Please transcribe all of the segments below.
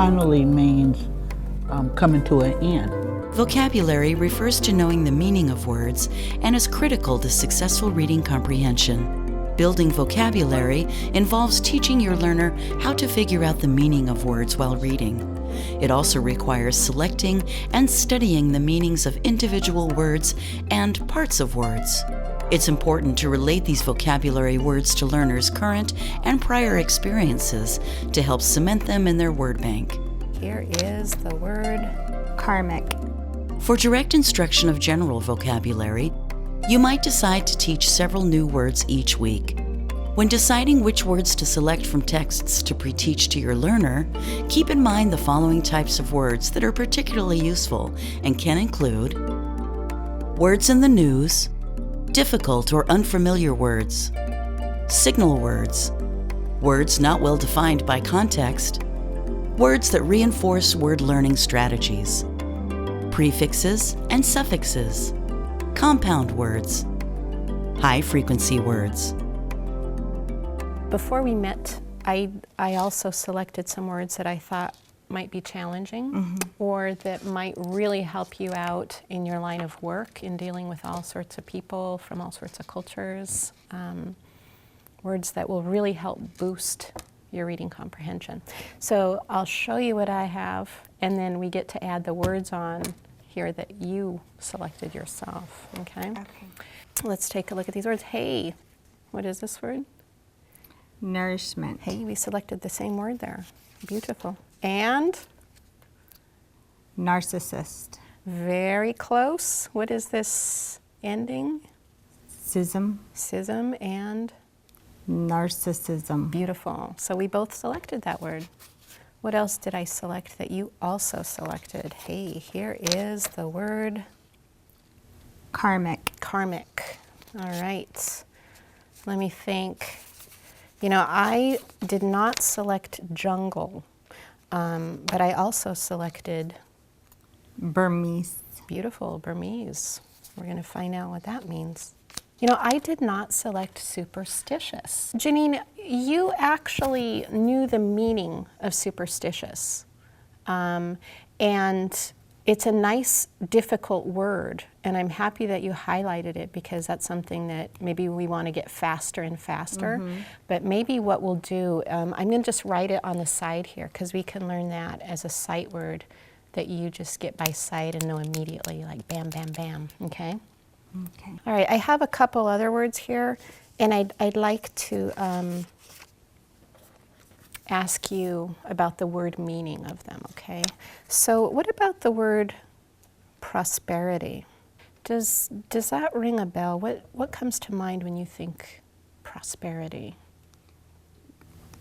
finally means coming to an end. Vocabulary refers to knowing the meaning of words and is critical to successful reading comprehension. Building vocabulary involves teaching your learner how to figure out the meaning of words while reading. It also requires selecting and studying the meanings of individual words and parts of words. It's important to relate these vocabulary words to learners' current and prior experiences to help cement them in their word bank. Here is the word karmic. For direct instruction of general vocabulary, you might decide to teach several new words each week. When deciding which words to select from texts to pre-teach to your learner, keep in mind the following types of words that are particularly useful and can include words in the news, difficult or unfamiliar words, signal words, words not well defined by context, words that reinforce word learning strategies, prefixes and suffixes, compound words, high-frequency words. Before we met, I also selected some words that I thought might be challenging or that might really help you out in your line of work in dealing with all sorts of people from all sorts of cultures. Words that will really help boost your reading comprehension. So I'll show you what I have, and then we get to add the words on here that you selected yourself, okay? Let's take a look at these words. Hey, what is this word? Nourishment. Hey, we selected the same word there. Beautiful. And? Narcissist. Very close. What is this ending? Sism. Sism and? Narcissism. Beautiful. So we both selected that word. What else did I select that you also selected? Hey, here is the word karmic. Karmic. All right. Let me think. You know, I did not select jungle, but I also selected Burmese. Beautiful, Burmese. We're going to find out what that means. You know, I did not select superstitious. Janine, you actually knew the meaning of superstitious. And it's a nice, difficult word. And I'm happy that you highlighted it because that's something that maybe we want to get faster and faster. But maybe what we'll do, I'm going to just write it on the side here because we can learn that as a sight word that you just get by sight and know immediately, like bam, bam, bam, okay? Okay. All right, I have a couple other words here, and I'd like to ask you about the word meaning of them, okay? So what about the word prosperity? Does that ring a bell? What comes to mind when you think prosperity?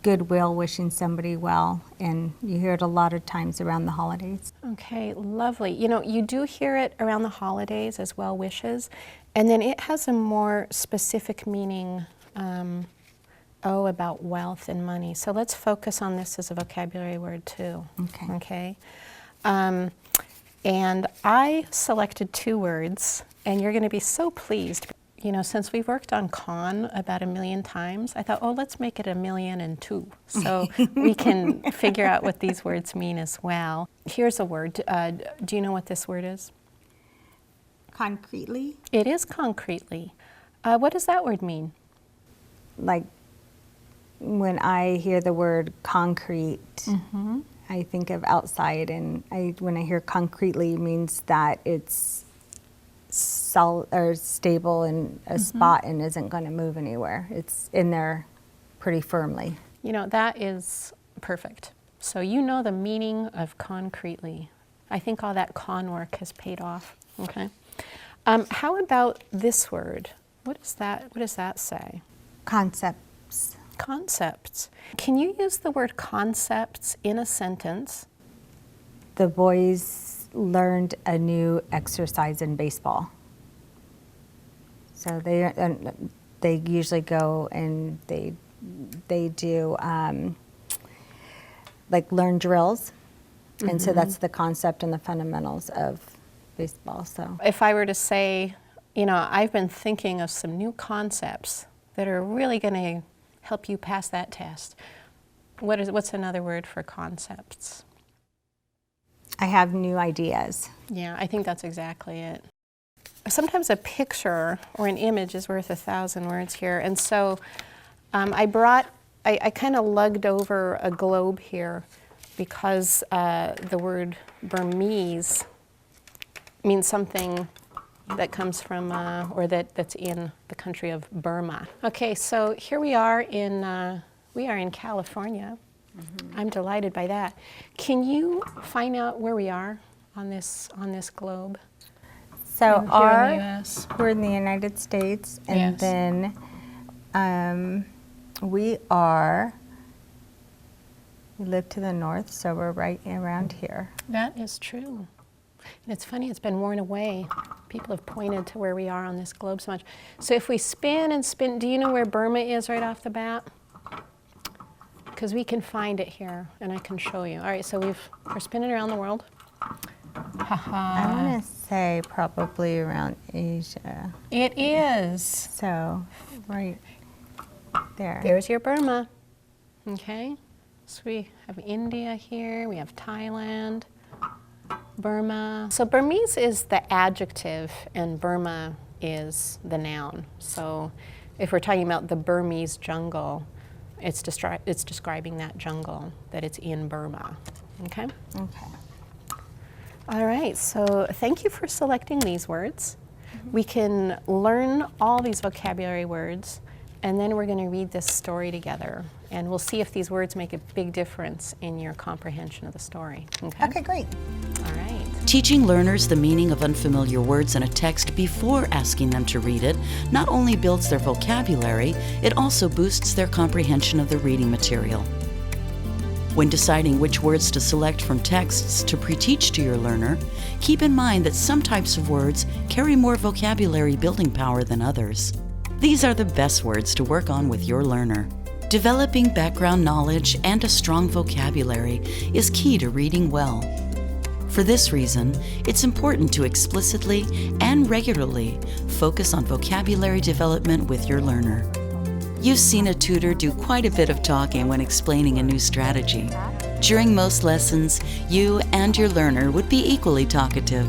Goodwill, wishing somebody well, and you hear it a lot of times around the holidays. Okay, lovely. You know, you do hear it around the holidays as well wishes, and then it has a more specific meaning, about wealth and money. So let's focus on this as a vocabulary word too. Okay. And I selected two words, and you're going to be so pleased. You know, since we've worked on con about 1,000,000 times, I thought, oh, let's make it 1,000,002, so we can figure out what these words mean as well. Here's a word. Do you know what this word is? Concretely? It is concretely. What does that word mean? Like when I hear the word concrete, I think of outside, and when I hear concretely, it means that it's solid or stable in a spot and isn't going to move anywhere. It's in there pretty firmly. You know, that is perfect. So you know the meaning of concretely. I think all that con work has paid off. Okay. How about this word? What does that say? Concepts. Concepts. Can you use the word concepts in a sentence? The boys learned a new exercise in baseball. So they usually go and they do like learn drills, and so that's the concept and the fundamentals of baseball. So if I were to say, you know, I've been thinking of some new concepts that are really going to help you pass that test. What's another word for concepts? I have new ideas. Yeah, I think that's exactly it. Sometimes a picture or an image is worth 1,000 words here. And so I kind of lugged over a globe here because the word Burmese means something that comes from, or that's in the country of Burma. Okay, so here we are in California. Mm-hmm. I'm delighted by that. Can you find out where we are on this globe? So here in the US. We're in the United States, and Yes. then we live to the north, so we're right around here. That is true. And it's funny, it's been worn away. People have pointed to where we are on this globe so much. So if we spin and spin, do you know where Burma is right off the bat? Because we can find it here, and I can show you. All right, so we're spinning around the world. I want to say probably around Asia. It is. So right there. There's your Burma. Okay. So we have India here. We have Thailand, Burma. So Burmese is the adjective, and Burma is the noun. So if we're talking about the Burmese jungle, it's describing that jungle, that it's in Burma. Okay? Okay. All right, so thank you for selecting these words. We can learn all these vocabulary words, and then we're going to read this story together, and we'll see if these words make a big difference in your comprehension of the story. Okay, great. All right. Teaching learners the meaning of unfamiliar words in a text before asking them to read it not only builds their vocabulary, it also boosts their comprehension of the reading material. When deciding which words to select from texts to pre-teach to your learner, keep in mind that some types of words carry more vocabulary building power than others. These are the best words to work on with your learner. Developing background knowledge and a strong vocabulary is key to reading well. For this reason, it's important to explicitly and regularly focus on vocabulary development with your learner. You've seen a tutor do quite a bit of talking when explaining a new strategy. During most lessons, you and your learner would be equally talkative.